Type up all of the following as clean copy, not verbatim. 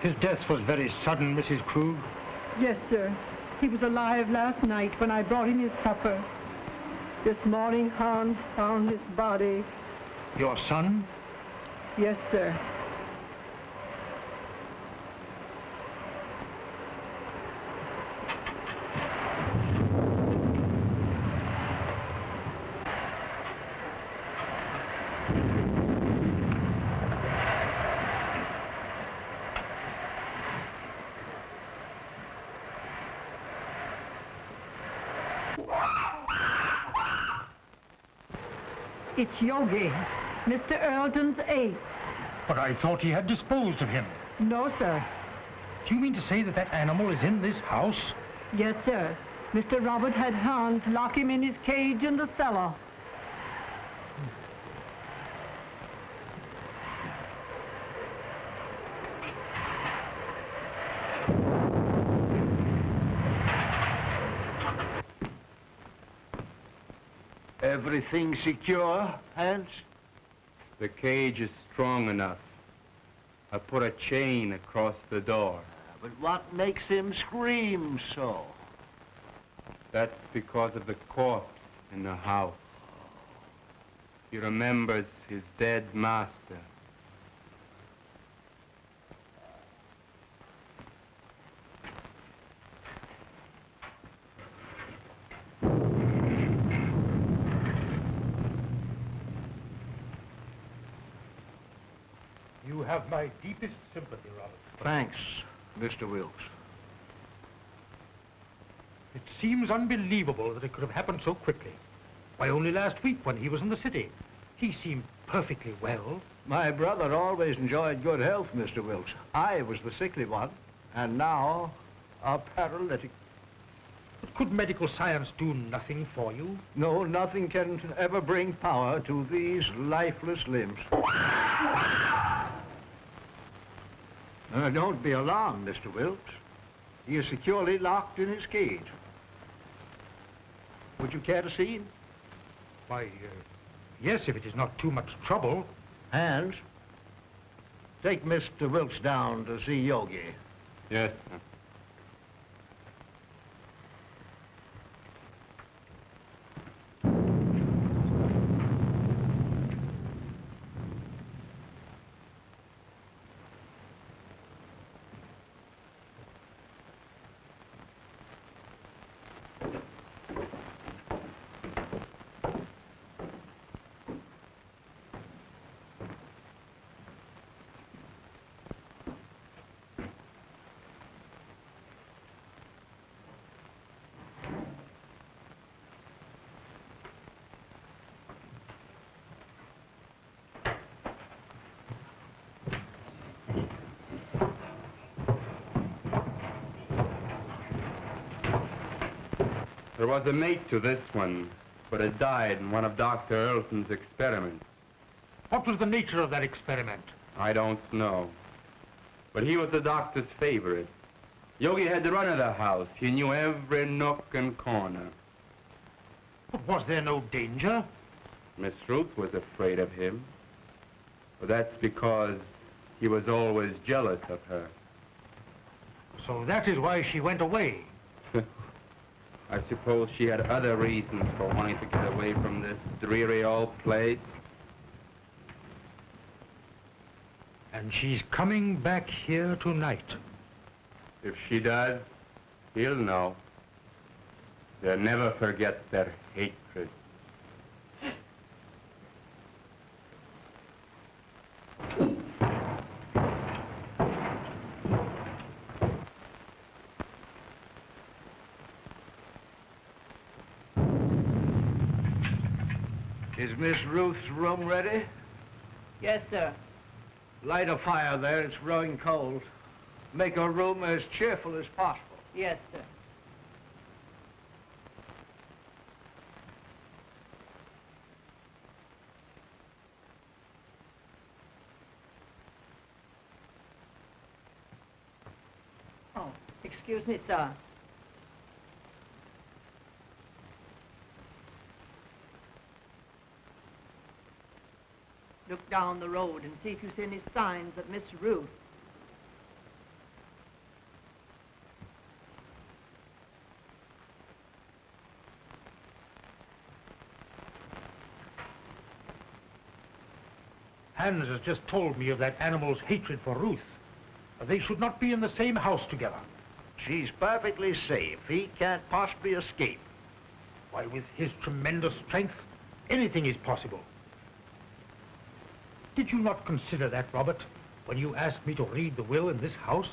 His death was very sudden, Mrs. Krug. Yes, sir. He was alive last night when I brought him his supper. This morning, Hans found his body. Your son? Yes, sir. It's Yogi, Mr. Earleton's ace. But I thought he had disposed of him. No, sir. Do you mean to say that that animal is in this house? Yes, sir. Mr. Robert had Hans lock him in his cage in the cellar. Everything secure, Hans? The cage is strong enough. I put a chain across the door. But what makes him scream so? That's because of the corpse in the house. He remembers his dead master. You have my deepest sympathy, Robert. Thanks, Mr. Wilkes. It seems unbelievable that it could have happened so quickly. Why, only last week when he was in the city, he seemed perfectly well. My brother always enjoyed good health, Mr. Wilkes. I was the sickly one, and now a paralytic. But could medical science do nothing for you? No, nothing can ever bring power to these lifeless limbs. Don't be alarmed, Mr. Wilkes. He is securely locked in his cage. Would you care to see him? Why, yes, if it is not too much trouble. Hans, take Mr. Wilkes down to see Yogi. Yes, sir. There was a mate to this one, but it died in one of Dr. Earleton's experiments. What was the nature of that experiment? I don't know. But he was the doctor's favorite. Yogi had the run of the house. He knew every nook and corner. But was there no danger? Miss Ruth was afraid of him. But that's because he was always jealous of her. So that is why she went away. I suppose she had other reasons for wanting to get away from this dreary old place. And she's coming back here tonight. If she does, he'll know. They'll never forget their hatred. Is Miss Ruth's room ready? Yes, sir. Light a fire there, it's growing cold. Make her room as cheerful as possible. Yes, sir. Oh, excuse me, sir. Look down the road and see if you see any signs of Miss Ruth. Hans has just told me of that animal's hatred for Ruth. They should not be in the same house together. She's perfectly safe. He can't possibly escape. Why, with his tremendous strength, anything is possible. Did you not consider that, Robert, when you asked me to read the will in this house?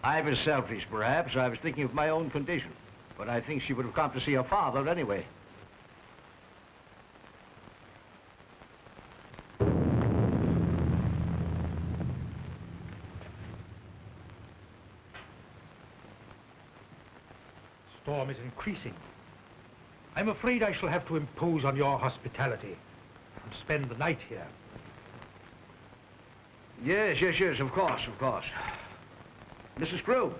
I was selfish, perhaps. I was thinking of my own condition. But I think she would have come to see her father anyway. Storm is increasing. I'm afraid I shall have to impose on your hospitality and spend the night here. Yes, of course. Mrs. Krug.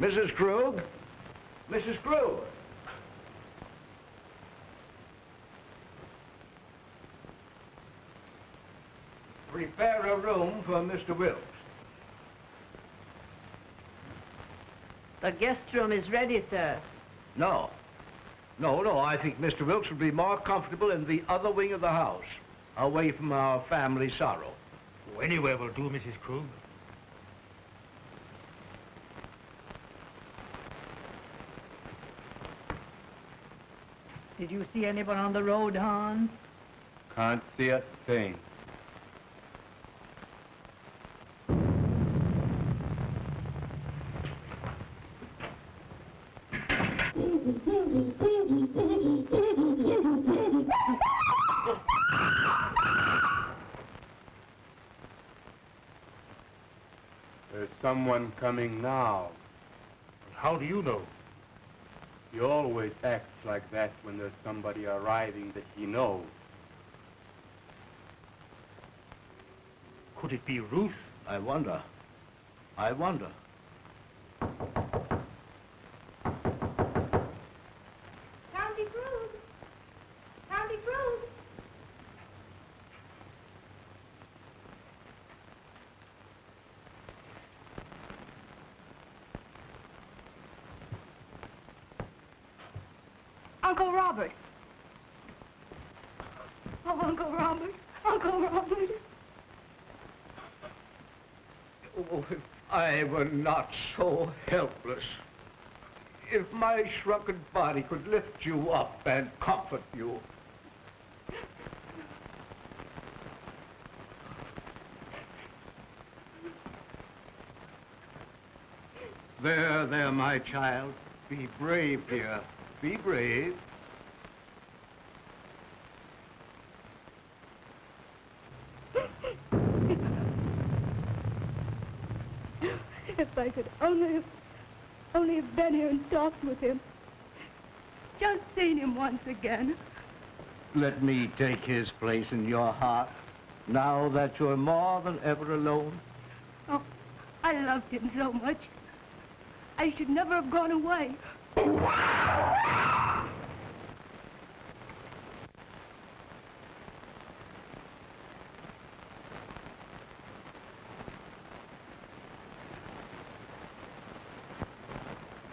Mrs. Krug? Mrs. Krug? Prepare a room for Mr. Wilkes. The guest room is ready, sir. No. I think Mr. Wilkes would be more comfortable in the other wing of the house, away from our family sorrow. Oh, anywhere will do, Mrs. Krug. Did you see anyone on the road, Hans? Can't see a thing. There's someone coming now. How do you know? He always acts like that when there's somebody arriving that he knows. Could it be Ruth? I wonder. County Cruz. Uncle Robert. Oh, Uncle Robert. Oh, if I were not so helpless. If my shrunken body could lift you up and comfort you. There, my child. Be brave, dear. Be brave. If I could only have been here and talked with him. Just seen him once again. Let me take his place in your heart, now that you're more than ever alone. Oh, I loved him so much. I should never have gone away.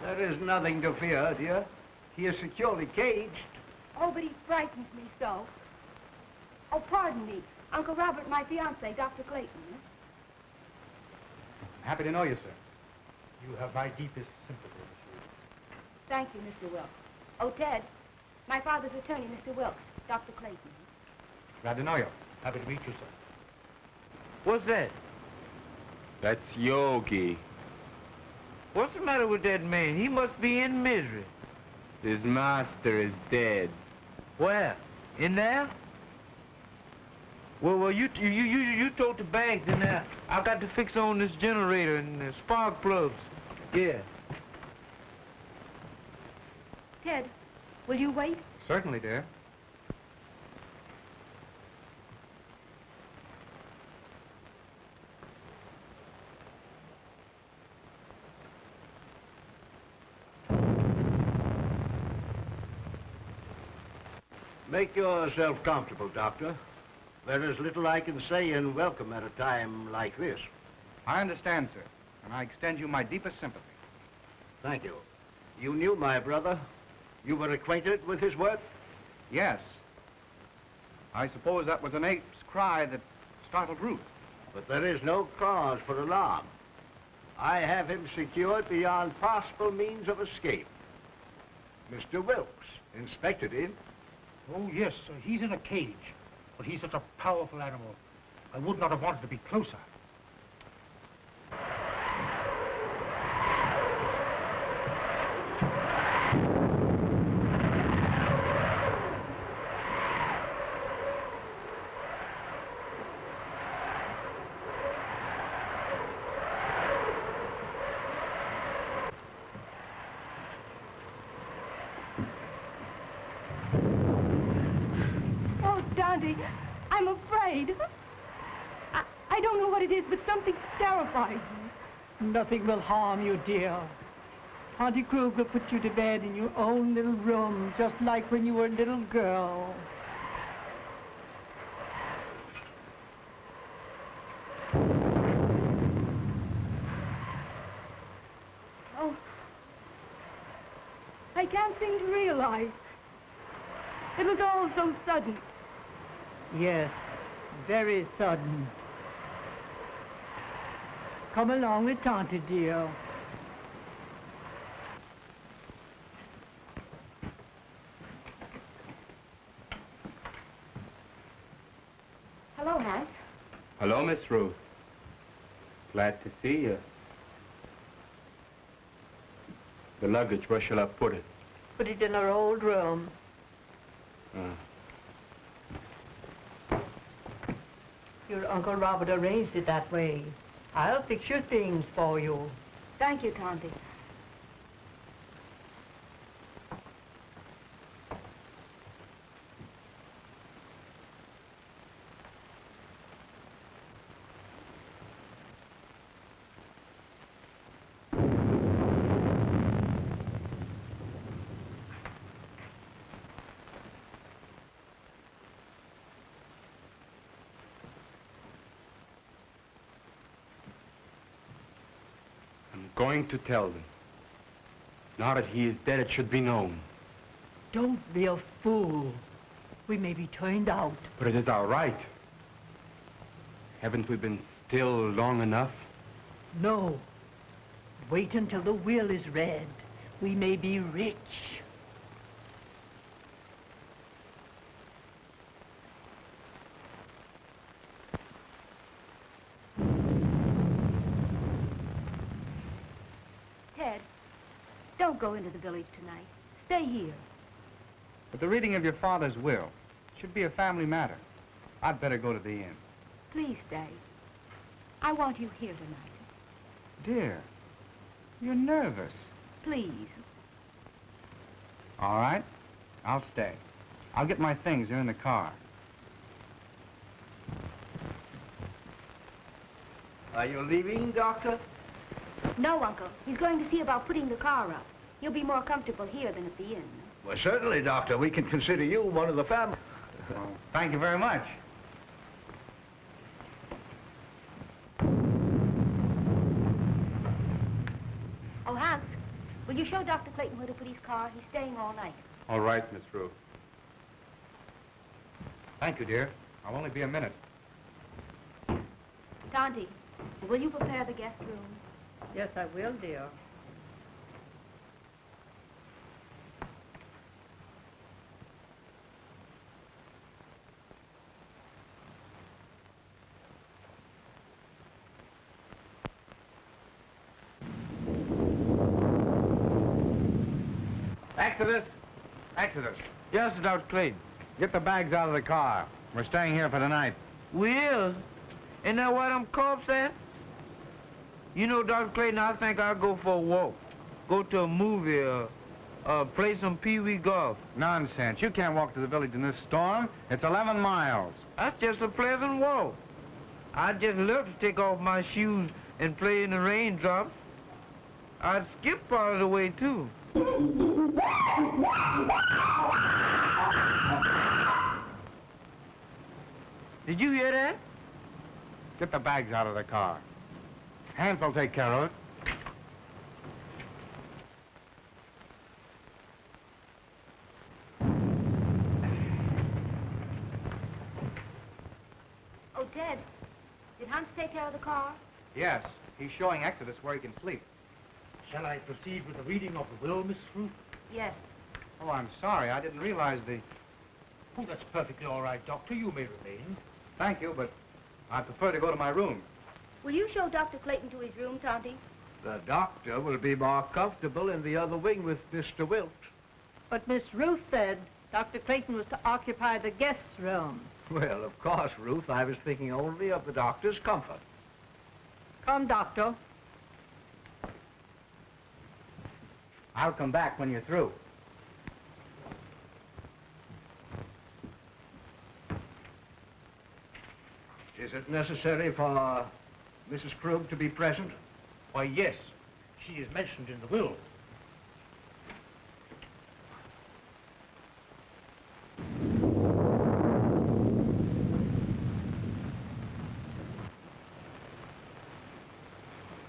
There is nothing to fear, dear. He is securely caged. Oh, but he frightens me so. Oh, pardon me. Uncle Robert, my fiancé, Dr. Clayton. Happy to know you, sir. You have my deepest sympathy, Miss Ruth. Thank you, Mr. Wilkes. Oh, Ted, my father's attorney, Mr. Wilkes, Dr. Clayton. Glad to know you. Happy to meet you, sir. What's that? That's Yogi. What's the matter with that man? He must be in misery. His master is dead. Where? In there? Well, you told the banks in there. I got to fix on this generator and the spark plugs. Yeah. Ted, will you wait? Certainly, dear. Make yourself comfortable, Doctor. There is little I can say in welcome at a time like this. I understand, sir, and I extend you my deepest sympathy. Thank you. You knew my brother? You were acquainted with his work? Yes. I suppose that was an ape's cry that startled Ruth. But there is no cause for alarm. I have him secured beyond possible means of escape. Mr. Wilkes inspected him. Oh, yes, he's in a cage. But he's such a powerful animal. I would not have wanted to be closer. Oh, Dante, I'm afraid. I don't know what it is, but something terrifies me. Nothing will harm you, dear. Auntie Krug will put you to bed in your own little room, just like when you were a little girl. Oh, I can't seem to realize. It was all so sudden. Yes, very sudden. Come along with Tante, dear. Hello, Hank. Hello, Miss Ruth. Glad to see you. The luggage, where shall I put it? Put it in our old room. Your Uncle Robert arranged it that way. I'll fix your things for you. Thank you, Tante. Going to tell them. Now that he is dead, it should be known. Don't be a fool. We may be turned out. But it is our right. Haven't we been still long enough? No. Wait until the will is read. We may be rich. Ted, don't go into the village tonight. Stay here. But the reading of your father's will should be a family matter. I'd better go to the inn. Please stay. I want you here tonight. Dear, you're nervous. Please. All right, I'll stay. I'll get my things. They're in the car. Are you leaving, Doctor? No, Uncle. He's going to see about putting the car up. You'll be more comfortable here than at the inn. Well, certainly, Doctor. We can consider you one of the family. Well, thank you very much. Oh, Hans, will you show Dr. Clayton where to put his car? He's staying all night. All right, Miss Ruth. Thank you, dear. I'll only be a minute. Dante, will you prepare the guest room? Yes, I will, dear. Exodus! Exodus! Yes, Dr. Clayton. Get the bags out of the car. We're staying here for the night. We is. Isn't that what them cops at? You know, Dr. Clayton, I think I'll go for a walk. Go to a movie, play some pee-wee golf. Nonsense. You can't walk to the village in this storm. It's 11 miles. That's just a pleasant walk. I'd just love to take off my shoes and play in the raindrops. I'd skip part of the way, too. Did you hear that? Get the bags out of the car. Hans will take care of it. Ted, did Hans take care of the car? Yes, he's showing Exodus where he can sleep. Shall I proceed with the reading of the will, Miss Ruth? Yes. Oh, I'm sorry. I didn't realize the... Oh, that's perfectly all right, Doctor. You may remain. Thank you, but I prefer to go to my room. Will you show Dr. Clayton to his room, Tonty? The doctor will be more comfortable in the other wing with Mr. Wilkes. But Miss Ruth said Dr. Clayton was to occupy the guest room. Well, of course, Ruth, I was thinking only of the doctor's comfort. Come, Doctor. I'll come back when you're through. Is it necessary for Mrs. Krug to be present? Why, yes. She is mentioned in the will.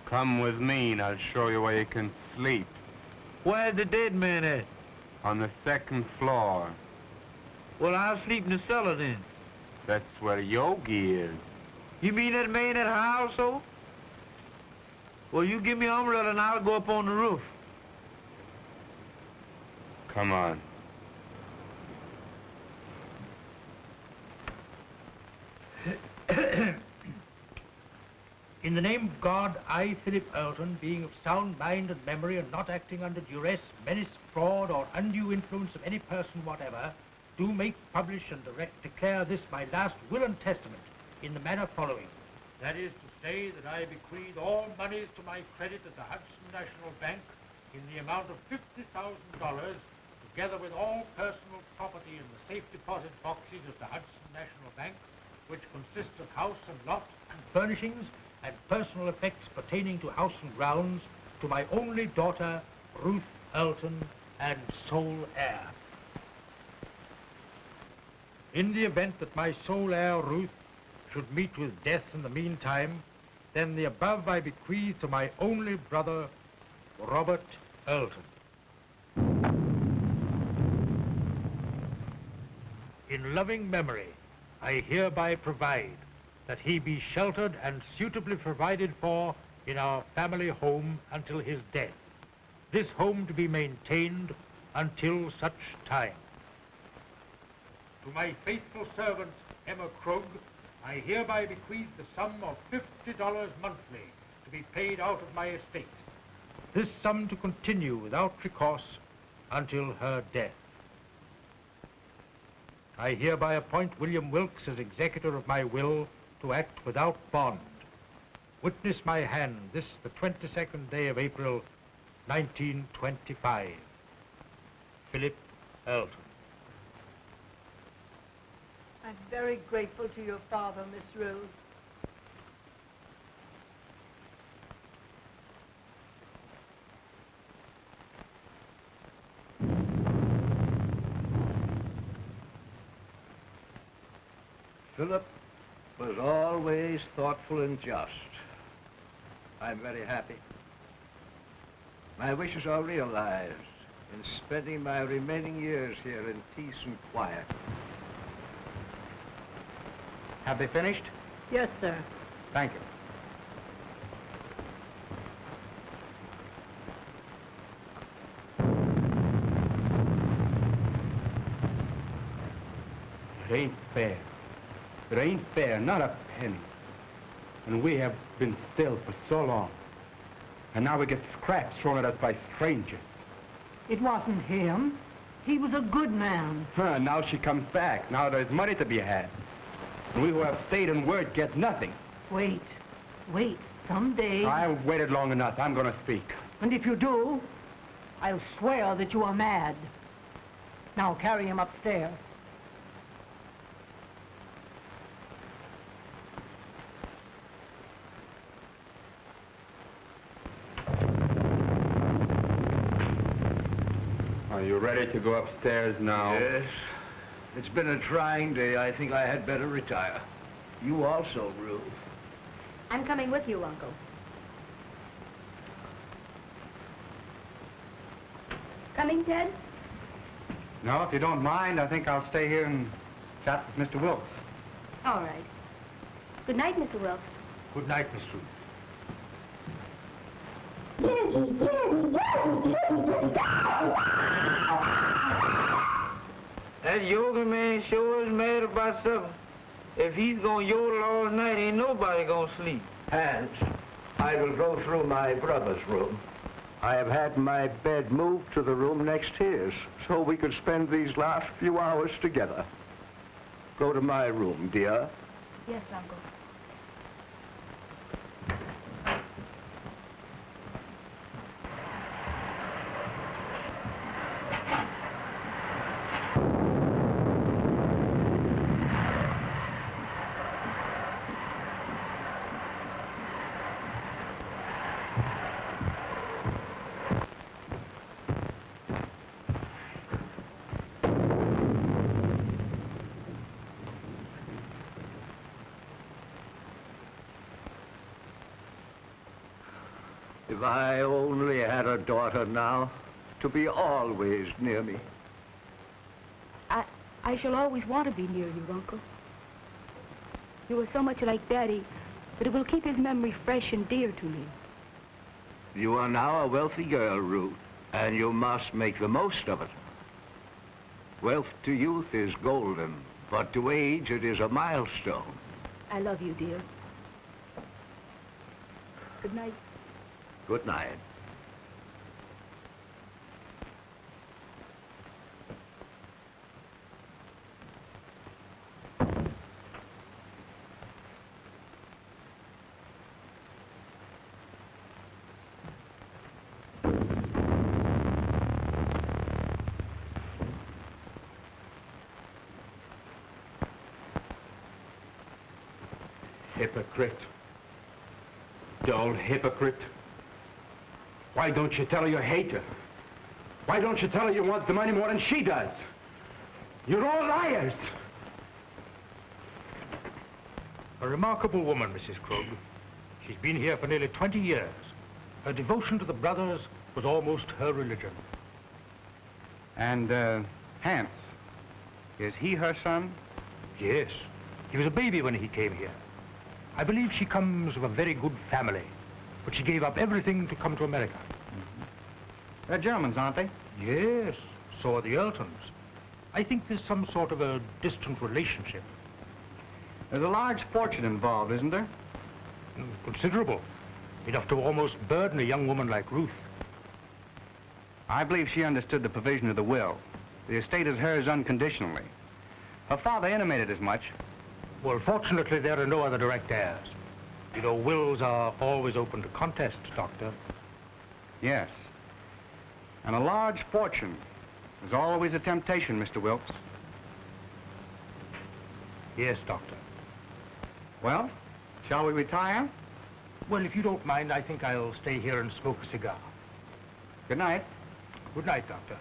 Come with me and I'll show you where you can sleep. Where's the dead man at? On the second floor. Well, I'll sleep in the cellar then. That's where Yogi is. You mean that man at her household? Well, you give me an umbrella and I'll go up on the roof. Come on. In the name of God, I, Philip Earlton, being of sound mind and memory and not acting under duress, menace, fraud, or undue influence of any person whatever, do make, publish, and declare this my last will and testament in the manner following. That is to say that I bequeath all monies to my credit at the Hudson National Bank in the amount of $50,000, together with all personal property in the safe deposit boxes of the Hudson National Bank, which consists of house and lot and furnishings and personal effects pertaining to house and grounds, to my only daughter, Ruth Earlton, and sole heir. In the event that my sole heir, Ruth, should meet with death in the meantime, then the above I bequeath to my only brother, Robert Earlton. In loving memory, I hereby provide that he be sheltered and suitably provided for in our family home until his death. This home to be maintained until such time. To my faithful servant, Emma Krug, I hereby bequeath the sum of $50 monthly to be paid out of my estate. This sum to continue without recourse until her death. I hereby appoint William Wilkes as executor of my will to act without bond. Witness my hand this the 22nd day of April, 1925. Philip Earlton. I'm very grateful to your father, Miss Rose. Philip was always thoughtful and just. I'm very happy. My wishes are realized in spending my remaining years here in peace and quiet. Have they finished? Yes, sir. Thank you. It ain't fair. It ain't fair, not a penny. And we have been still for so long. And now we get scraps thrown at us by strangers. It wasn't him. He was a good man. Now she comes back. Now there's money to be had. And we who have stayed in word get nothing. Wait. Someday... I've waited long enough. I'm going to speak. And if you do, I'll swear that you are mad. Now carry him upstairs. Are you ready to go upstairs now? Yes. It's been a trying day. I think I had better retire. You also, Ruth. I'm coming with you, Uncle. Coming, Ted? No, if you don't mind, I think I'll stay here and chat with Mr. Wilkes. All right. Good night, Mr. Wilkes. Good night, Miss Ruth. That yoga man sure is mad about something. If he's gonna yodel all night, ain't nobody gonna sleep. Hans, I will go through my brother's room. I have had my bed moved to the room next to his, so we could spend these last few hours together. Go to my room, dear. Yes, Uncle. If I only had a daughter now, to be always near me. I shall always want to be near you, Uncle. You are so much like Daddy that it will keep his memory fresh and dear to me. You are now a wealthy girl, Ruth, and you must make the most of it. Wealth to youth is golden, but to age it is a milestone. I love you, dear. Good night. Good night. Hypocrite. Dull hypocrite. Why don't you tell her you hate her? Why don't you tell her you want the money more than she does? You're all liars. A remarkable woman, Mrs. Krug. She's been here for nearly 20 years. Her devotion to the brothers was almost her religion. And, Hans, is he her son? Yes. He was a baby when he came here. I believe she comes of a very good family, but she gave up everything to come to America. They're Germans, aren't they? Yes, so are the Eltons. I think there's some sort of a distant relationship. There's a large fortune involved, isn't there? Considerable. Enough to almost burden a young woman like Ruth. I believe she understood the provision of the will. The estate is hers unconditionally. Her father intimated as much. Well, fortunately, there are no other direct heirs. You know, wills are always open to contest, Doctor. Yes. And a large fortune is always a temptation, Mr. Wilkes. Yes, Doctor. Well, shall we retire? Well, if you don't mind, I think I'll stay here and smoke a cigar. Good night. Good night, Doctor.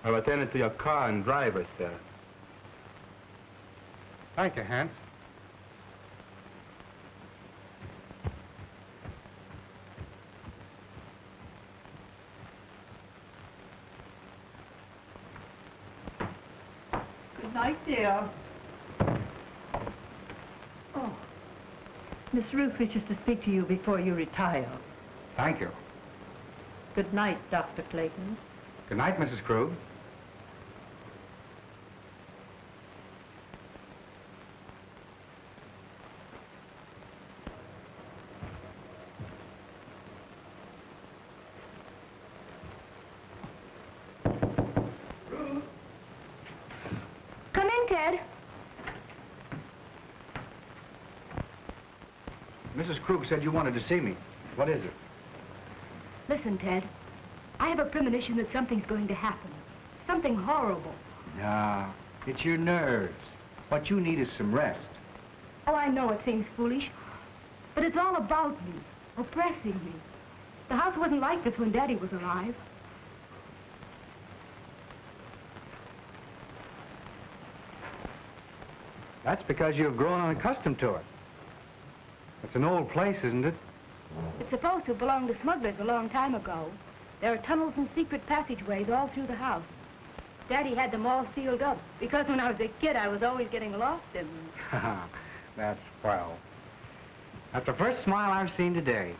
I've attended to your car and driver, sir. Thank you, Hans. Good night, dear. Oh, Miss Ruth wishes to speak to you before you retire. Thank you. Good night, Dr. Clayton. Good night, Mrs. Krug. Come in, Ted. Mrs. Krug said you wanted to see me. What is it? Listen, Ted. I have a premonition that something's going to happen. Something horrible. No, it's your nerves. What you need is some rest. Oh, I know it seems foolish, but it's all about me, oppressing me. The house wasn't like this when Daddy was alive. That's because you've grown unaccustomed to it. It's an old place, isn't it? It's supposed to have belonged to smugglers a long time ago. There are tunnels and secret passageways all through the house. Daddy had them all sealed up, because when I was a kid, I was always getting lost in them. That's swell. That's the first smile I've seen today.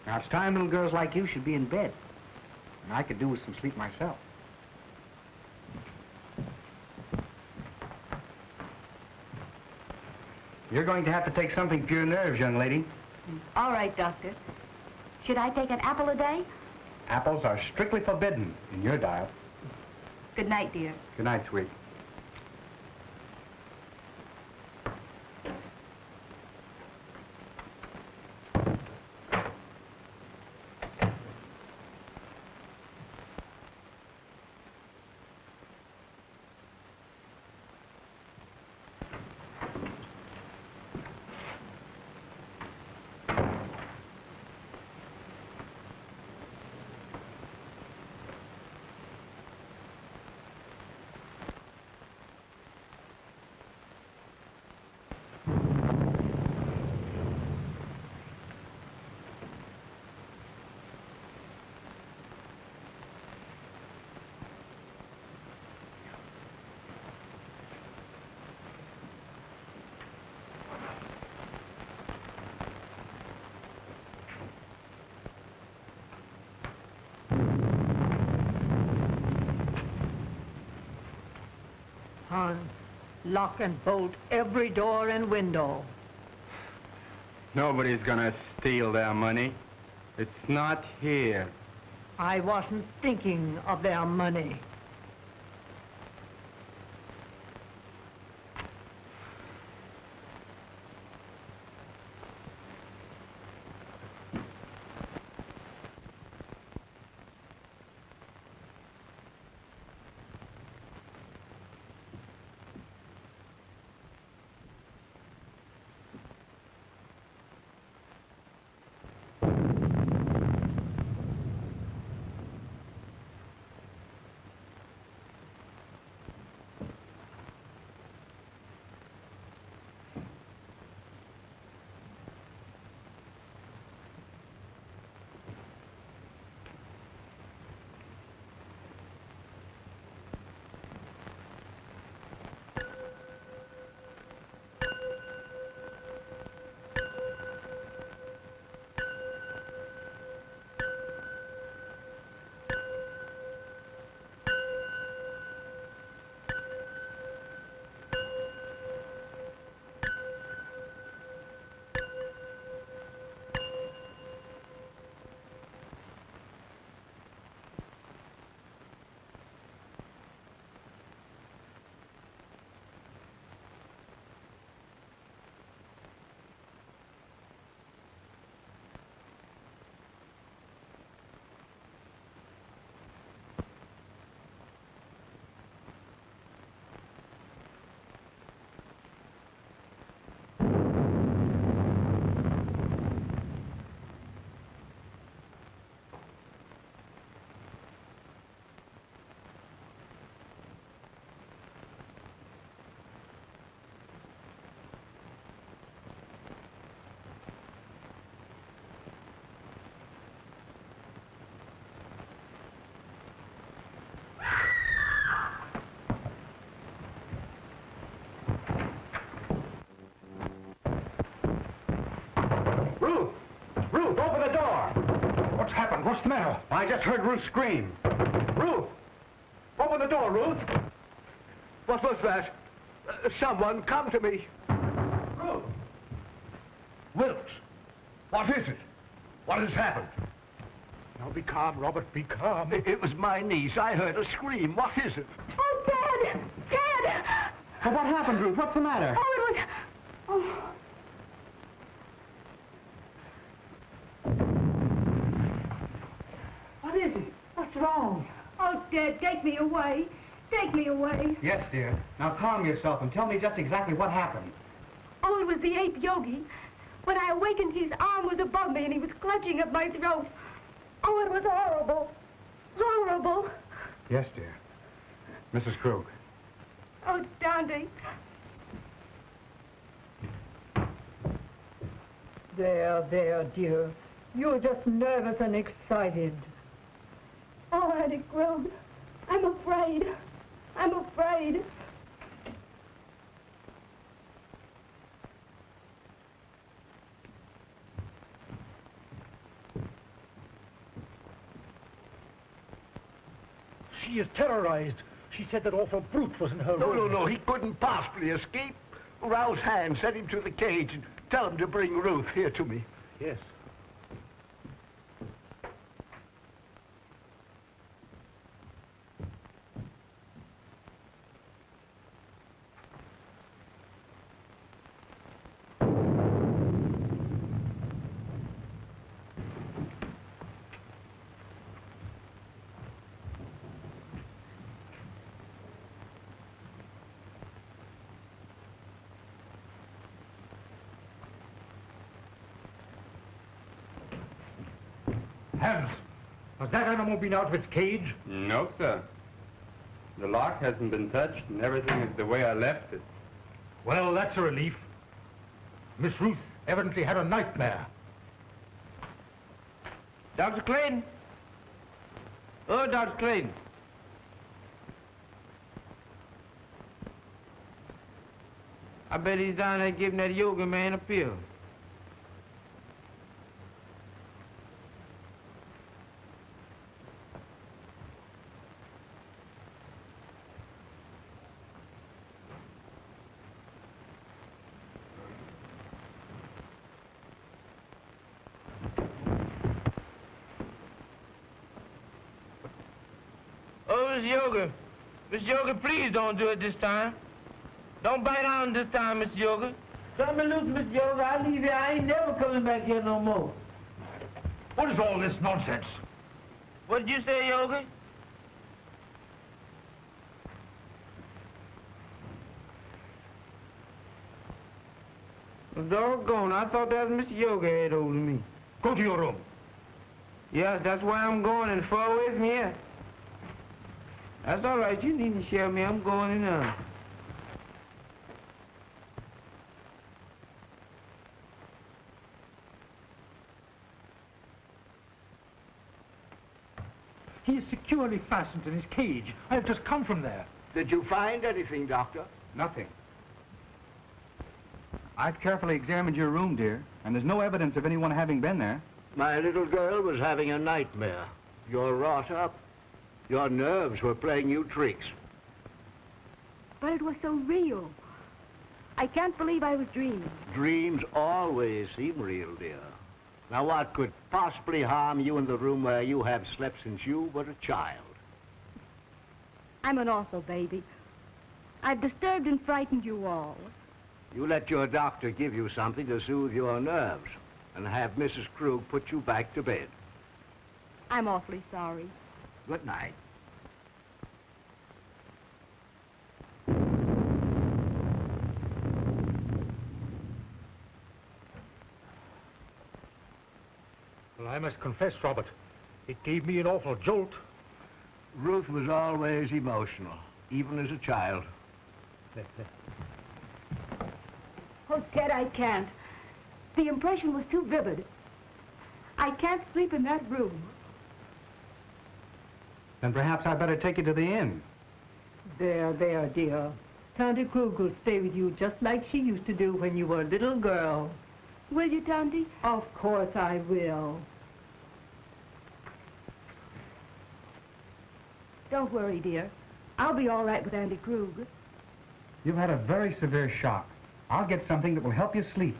Now, it's time little girls like you should be in bed. And I could do with some sleep myself. You're going to have to take something for your nerves, young lady. All right, Doctor. Should I take an apple a day? Apples are strictly forbidden in your diet. Good night, dear. Good night, sweet. Hon, lock and bolt every door and window. Nobody's gonna steal their money. It's not here. I wasn't thinking of their money. Ruth, open the door! What's happened? What's the matter? I just heard Ruth scream. Ruth! Open the door, Ruth! What was that? Someone come to me. Ruth! Wilkes, what is it? What has happened? Now be calm, Robert, be calm. It was my niece. I heard her scream. What is it? Oh, Dad! Dad! Well, what happened, Ruth? What's the matter? Oh, it was... Oh. What is it? What's wrong? Oh, Dad, take me away. Take me away. Yes, dear. Now calm yourself and tell me just exactly what happened. Oh, it was the 8th yogi. When I awakened, his arm was above me and he was clutching at my throat. Oh, it was horrible. Horrible. Yes, dear. Mrs. Krug. Oh, Dante. There, dear. You're just nervous and excited. Oh, Auntie Krug, I'm afraid. I'm afraid. She is terrorized. She said that awful brute was in her room. No, he couldn't possibly escape. Rouse Hand, send him to the cage and tell him to bring Ruth here to me. Yes. Hans, has that animal been out of its cage? No, sir. The lock hasn't been touched, and everything is the way I left it. Well, that's a relief. Miss Ruth evidently had a nightmare. Dr. Clayton? Oh, Dr. Clayton. I bet he's down there giving that yoga man a pill. Oh, Miss Yoga. Miss Yoga, please don't do it this time. Don't bite on this time, Miss Yoga. Cut me loose, Miss Yoga. I leave here. I ain't never coming back here no more. What is all this nonsense? What did you say, Yoga? Doggone, I thought that was Miss Yoga had hold of me. Go to your room. Yes, that's why I'm going, and far away from here. That's all right. You needn't share me. I'm going in now. He is securely fastened in his cage. I have just come from there. Did you find anything, Doctor? Nothing. I've carefully examined your room, dear, and there's no evidence of anyone having been there. My little girl was having a nightmare. You're wrought up. Your nerves were playing you tricks. But it was so real. I can't believe I was dreaming. Dreams always seem real, dear. Now, what could possibly harm you in the room where you have slept since you were a child? I'm an awful baby. I've disturbed and frightened you all. You let your doctor give you something to soothe your nerves and have Mrs. Krug put you back to bed. I'm awfully sorry. Good night. Well, I must confess, Robert, it gave me an awful jolt. Ruth was always emotional, even as a child. Oh, Ted, I can't. The impression was too vivid. I can't sleep in that room. Then perhaps I'd better take you to the inn. There, dear. Tante Krug will stay with you just like she used to do when you were a little girl. Will you, Tante? Of course I will. Don't worry, dear. I'll be all right with Auntie Krug. You've had a very severe shock. I'll get something that will help you sleep.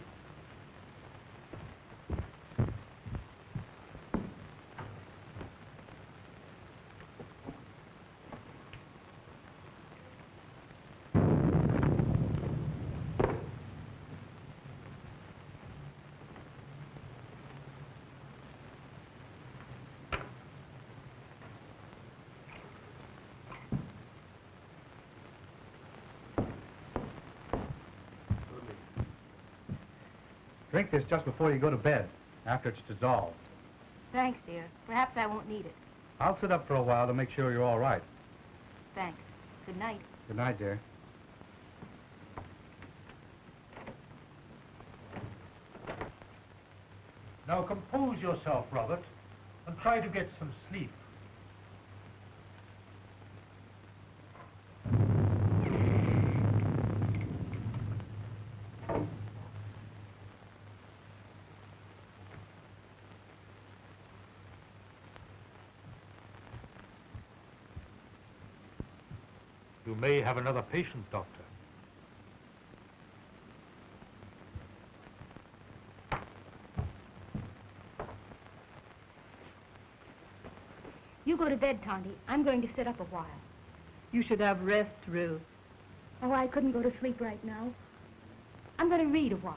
Drink this just before you go to bed, after it's dissolved. Thanks, dear. Perhaps I won't need it. I'll sit up for a while to make sure you're all right. Thanks. Good night. Good night, dear. Now compose yourself, Robert, and try to get some sleep. You may have another patient, Doctor. You go to bed, Tonty. I'm going to sit up a while. You should have rest, Ruth. Oh, I couldn't go to sleep right now. I'm going to read a while.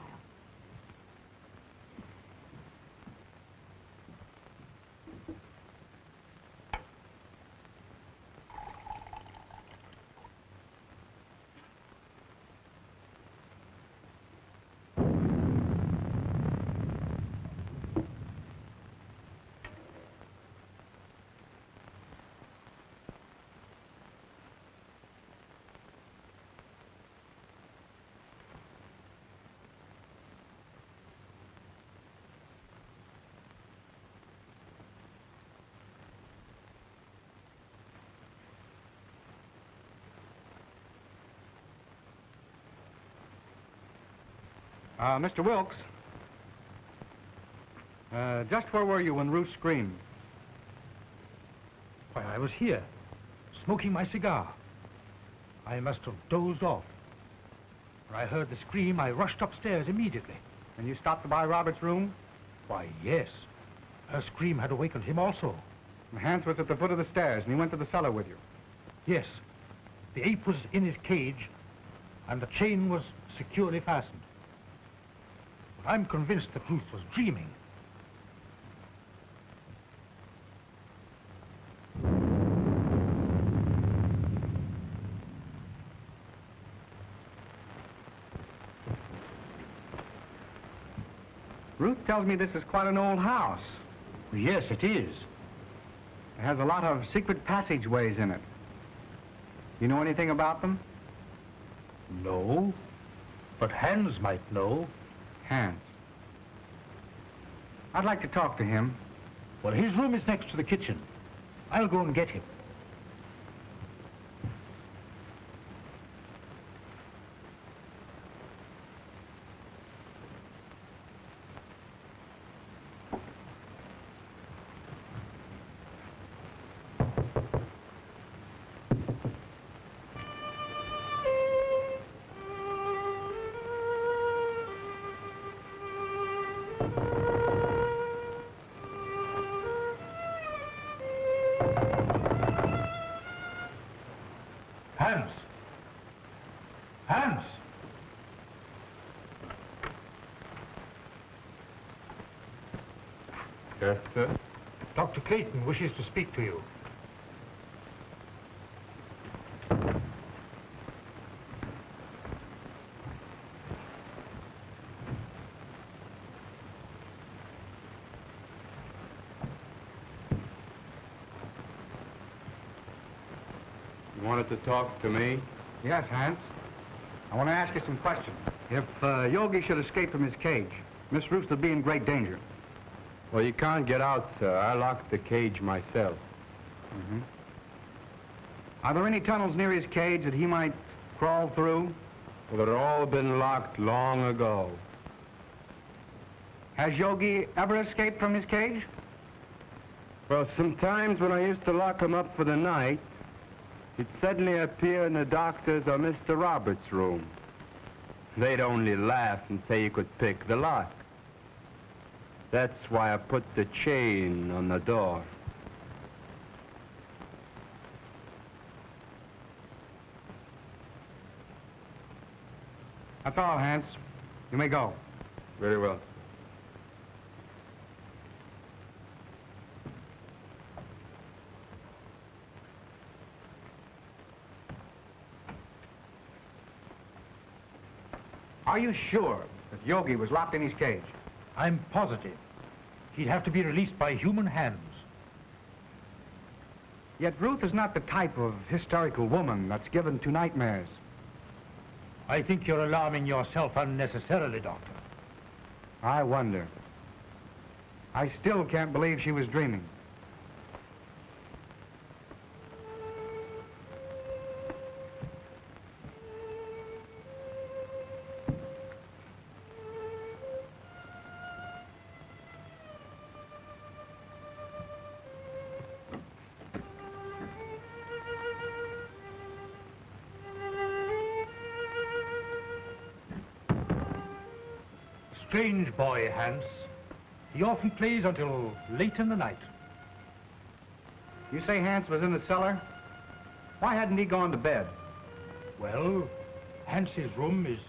Mr. Wilkes, just where were you when Ruth screamed? Why, I was here, smoking my cigar. I must have dozed off. When I heard the scream, I rushed upstairs immediately. And you stopped by Robert's room? Why, yes. Her scream had awakened him also. And Hans was at the foot of the stairs, and he went to the cellar with you. Yes. The ape was in his cage, and the chain was securely fastened. But I'm convinced that Ruth was dreaming. Ruth tells me this is quite an old house. Yes, it is. It has a lot of secret passageways in it. You know anything about them? No, but Hans might know. Hans. I'd like to talk to him. Well, his room is next to the kitchen. I'll go and get him. Hans! Hans! Yes, sir? Dr. Clayton wishes to speak to you. You wanted to talk to me? Yes, Hans. I want to ask you some questions. If Yogi should escape from his cage, Miss Ruth would be in great danger. Well, you can't get out, sir. I locked the cage myself. Mm-hmm. Are there any tunnels near his cage that he might crawl through? Well, they've all been locked long ago. Has Yogi ever escaped from his cage? Well, sometimes when I used to lock him up for the night, he'd suddenly appear in the doctor's or Mr. Roberts' room. They'd only laugh and say you could pick the lock. That's why I put the chain on the door. That's all, Hans. You may go. Very well. Are you sure that Yogi was locked in his cage? I'm positive. He'd have to be released by human hands. Yet Ruth is not the type of hysterical woman that's given to nightmares. I think you're alarming yourself unnecessarily, Doctor. I wonder. I still can't believe she was dreaming. Strange boy, Hans. He often plays until late in the night. You say Hans was in the cellar? Why hadn't he gone to bed? Well, Hans's room is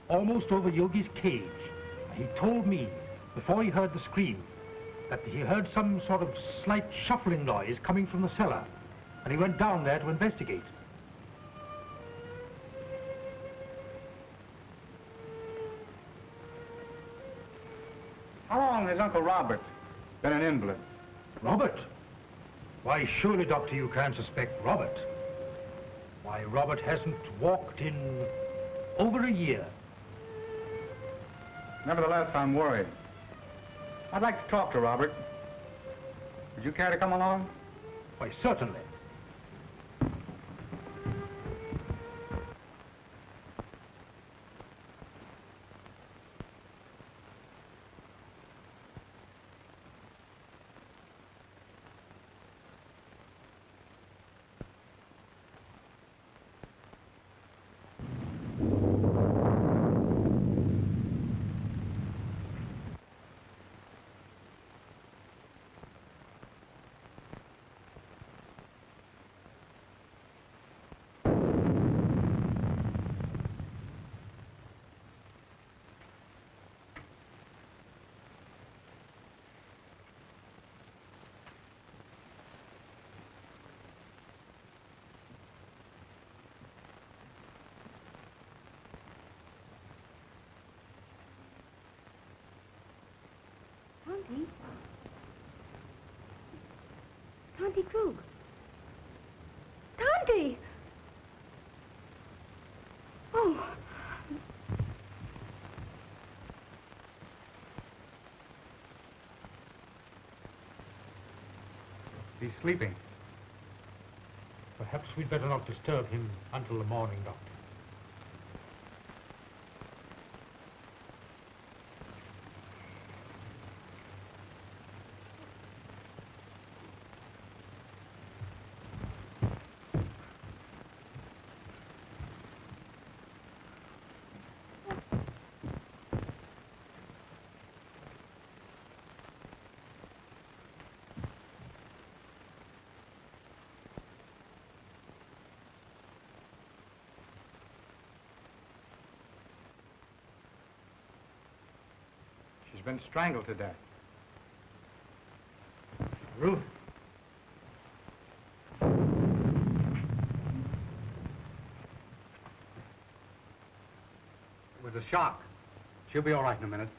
almost over Yogi's cage. He told me, before he heard the scream, that he heard some sort of slight shuffling noise coming from the cellar, and he went down there to investigate. How long has Uncle Robert been an invalid? Robert? Why, surely, Doctor, you can't suspect Robert. Why, Robert hasn't walked in over a year. Nevertheless, I'm worried. I'd like to talk to Robert. Would you care to come along? Why, certainly. Tonty? Tonty Krug. Tonty! Oh. He's sleeping. Perhaps we'd better not disturb him until the morning, Doctor. She's been strangled to death. Ruth? It was a shock. She'll be all right in a minute.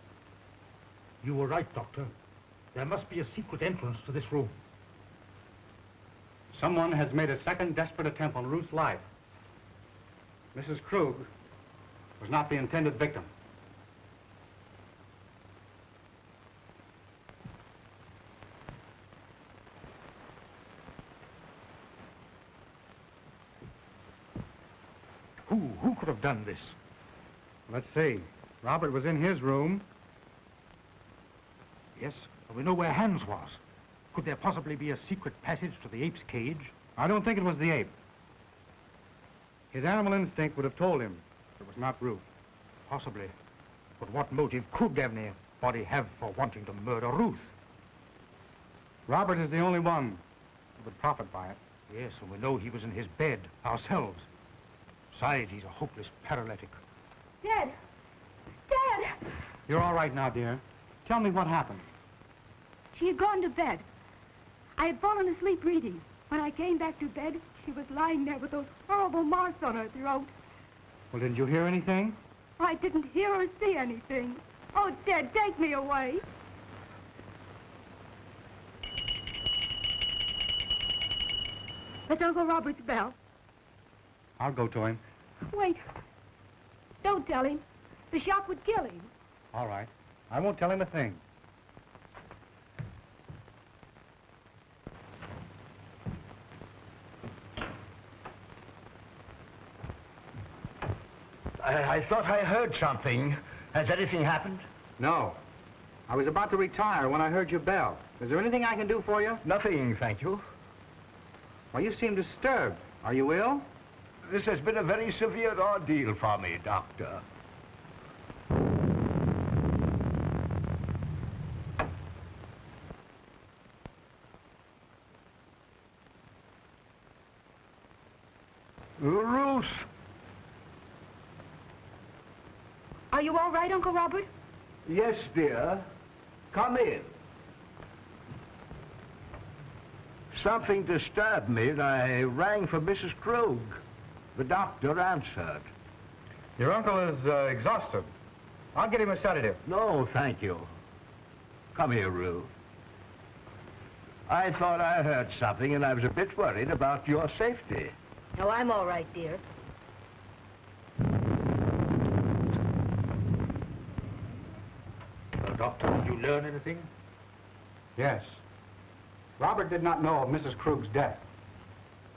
You were right, Doctor. There must be a secret entrance to this room. Someone has made a second desperate attempt on Ruth's life. Mrs. Krug was not the intended victim. Who could have done this? Let's see. Robert was in his room. Yes, we know where Hans was. Could there possibly be a secret passage to the ape's cage? I don't think it was the ape. His animal instinct would have told him it was not Ruth. Possibly. But what motive could anybody have for wanting to murder Ruth? Robert is the only one who would profit by it. Yes, and we know he was in his bed ourselves. Besides, he's a hopeless paralytic. Dad! Dad! You're all right now, dear. Tell me what happened. She had gone to bed. I had fallen asleep reading. When I came back to bed, she was lying there with those horrible marks on her throat. Well, didn't you hear anything? I didn't hear or see anything. Oh, Dad, take me away. That's Uncle Robert's bell. I'll go to him. Wait. Don't tell him. The shock would kill him. All right. I won't tell him a thing. I thought I heard something. Has anything happened? No. I was about to retire when I heard your bell. Is there anything I can do for you? Nothing, thank you. Well, you seem disturbed. Are you ill? This has been a very severe ordeal for me, Doctor. Ruth! Are you all right, Uncle Robert? Yes, dear. Come in. Something disturbed me, and I rang for Mrs. Krug. The doctor answered. Your uncle is exhausted. I'll get him a sedative. No, thank you. Come here, Ruth. I thought I heard something, and I was a bit worried about your safety. No, I'm all right, dear. Well, Doctor, did you learn anything? Yes. Robert did not know of Mrs. Krug's death.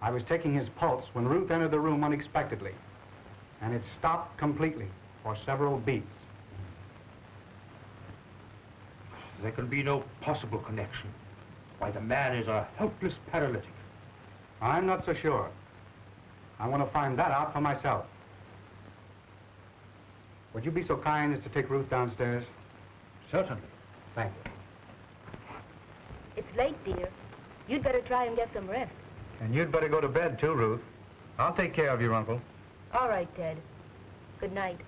I was taking his pulse when Ruth entered the room unexpectedly, and it stopped completely for several beats. There can be no possible connection. Why, the man is a helpless paralytic. I'm not so sure. I want to find that out for myself. Would you be so kind as to take Ruth downstairs? Certainly. Thank you. It's late, dear. You'd better try and get some rest. And you'd better go to bed, too, Ruth. I'll take care of your uncle. All right, Ted. Good night.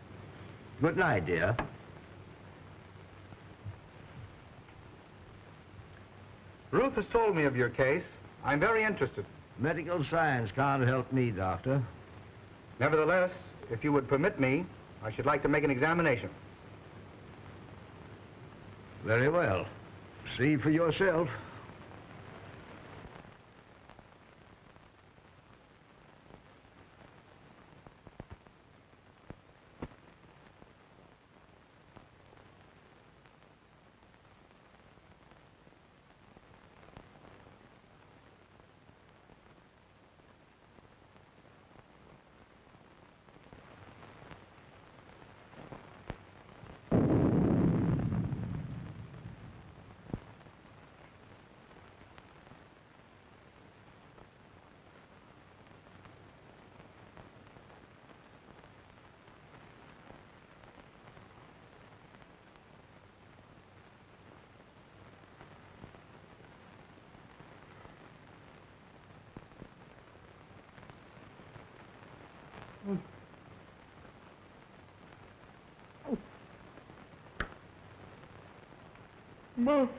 Good night, dear. Ruth has told me of your case. I'm very interested. Medical science can't help me, Doctor. Nevertheless, if you would permit me, I should like to make an examination. Very well. See for yourself. Mom.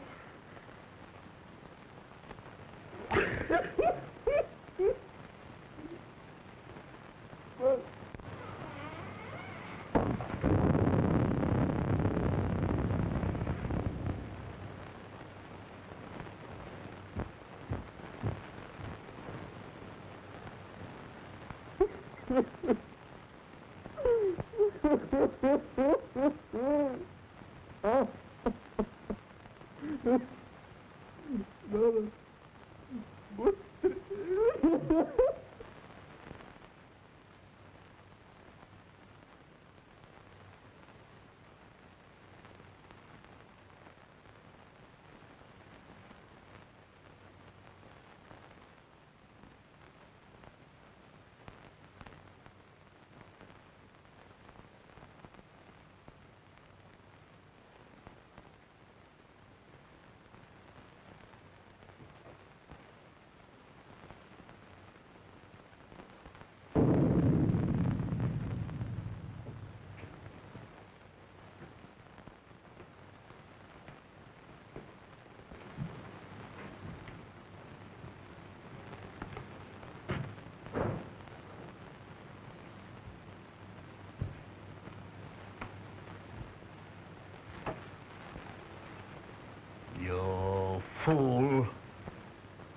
You fool.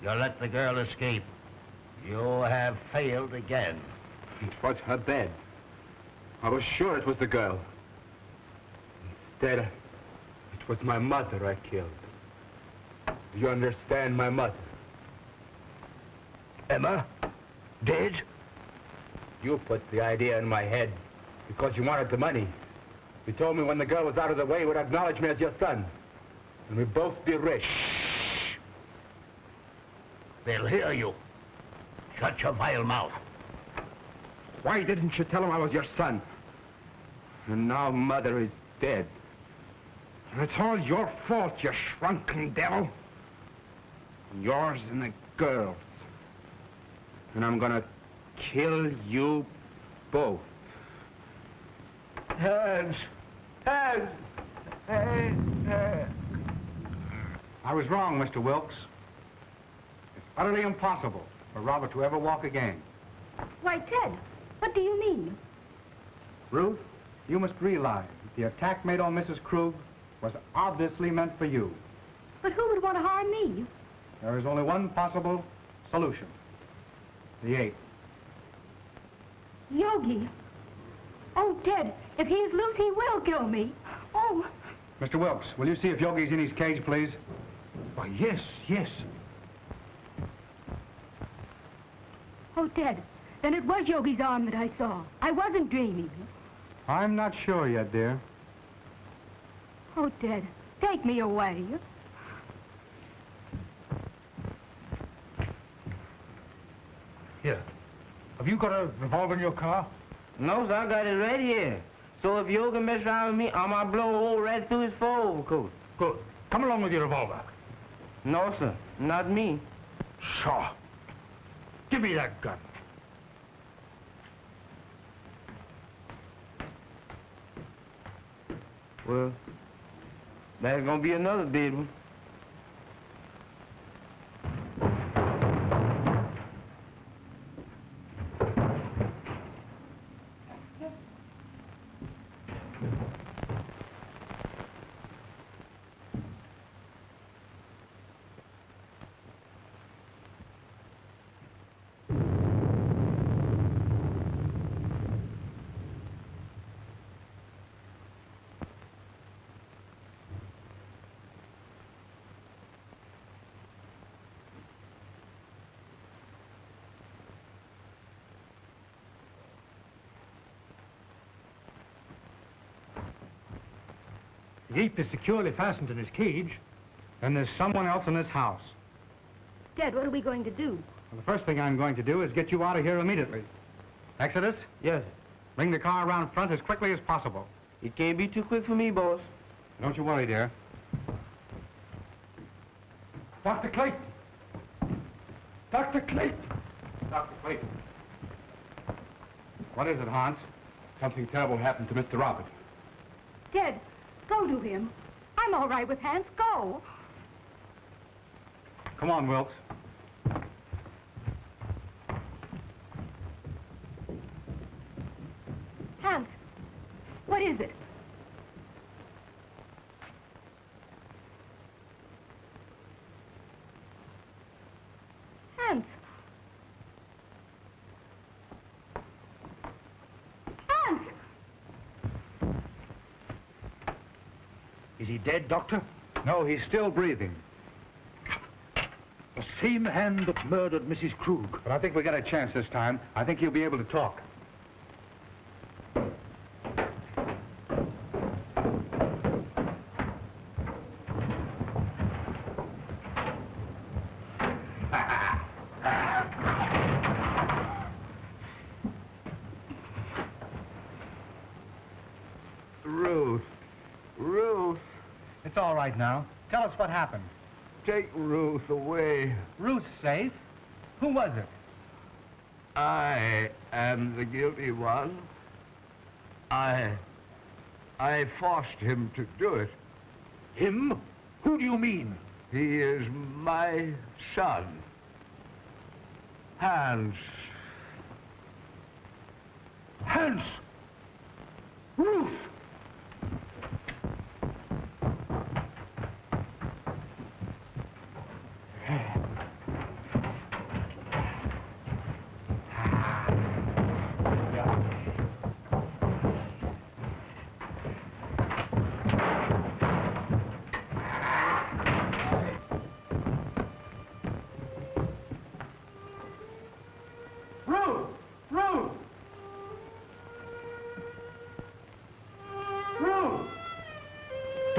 You let the girl escape. You have failed again. It was her bed. I was sure it was the girl. Instead, it was my mother I killed. Do you understand, my mother? Emma? Dead? You put the idea in my head. Because you wanted the money. You told me when the girl was out of the way, you would acknowledge me as your son. And we'd both be rich. They'll hear you. Shut your vile mouth. Why didn't you tell him I was your son? And now Mother is dead. And it's all your fault, you shrunken devil. Yours and the girl's. And I'm gonna kill you both. Hands! Hands! I was wrong, Mr. Wilkes. It's utterly impossible for Robert to ever walk again. Why, Ted, what do you mean? Ruth, you must realize that the attack made on Mrs. Krug was obviously meant for you. But who would want to harm me? There is only one possible solution. The ape. Yogi. Oh, Ted, if he's loose, he will kill me. Oh. Mr. Wilkes, will you see if Yogi's in his cage, please? Why, yes, yes. Oh, Ted, then it was Yogi's arm that I saw. I wasn't dreaming. I'm not sure yet, dear. Oh, Ted, take me away. Here. Have you got a revolver in your car? No, sir, I got it right here. So if Yogi mess around with me, I'm gonna blow a hole right through his fur overcoat. Good. Come along with your revolver. No, sir, not me. Sure. Give me that gun. Well, that's gonna be another dead one. The ape is securely fastened in his cage. Then there's someone else in this house. Ted, what are we going to do? Well, the first thing I'm going to do is get you out of here immediately. Exodus, Yes, sir. bring the car around front as quickly as possible. It can't be too quick for me, boss. Don't you worry, dear. Dr. Clayton! Dr. Clayton! Dr. Clayton. What is it, Hans? Something terrible happened to Mr. Robert. Ted, go to him. I'm all right with Hans. Go. Come on, Wilkes. Hans, what is it? Hans. Hans! Is he dead, Doctor? No, he's still breathing. The same hand that murdered Mrs. Krug. But I think we got a chance this time. I think he'll be able to talk. Ruth. Ruth. It's all right now. Tell us what happened. Take Ruth away. Ruth's safe. Who was it? I am the guilty one. I forced him to do it. Him? Who do you mean? He is my son. Hans. Hans! Ruth!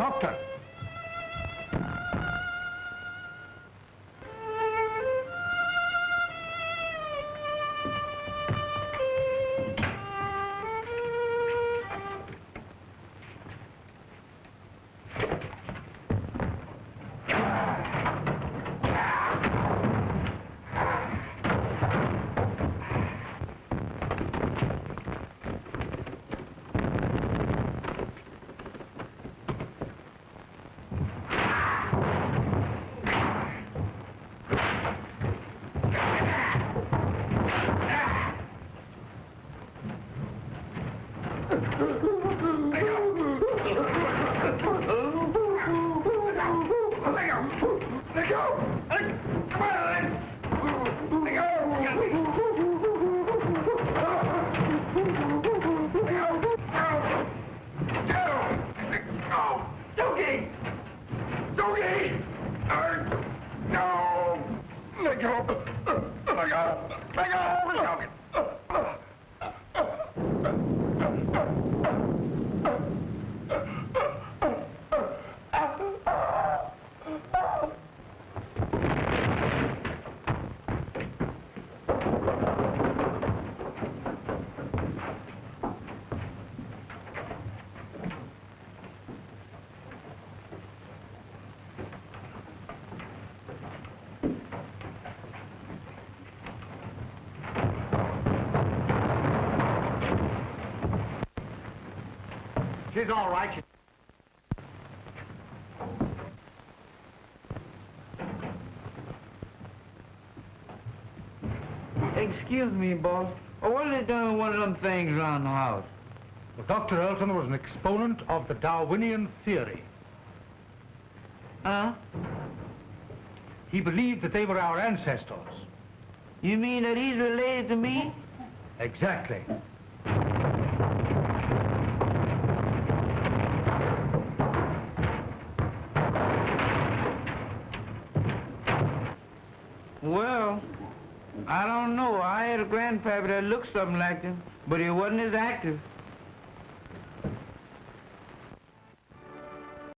Doctor! She's all right. Excuse me, boss. What are they doing with one of them things around the house? Well, Dr. Elton was an exponent of the Darwinian theory. Huh? He believed that they were our ancestors. You mean that he's related to me? Exactly. Well, I don't know. I had a grandpappy that looked something like him, but he wasn't as active.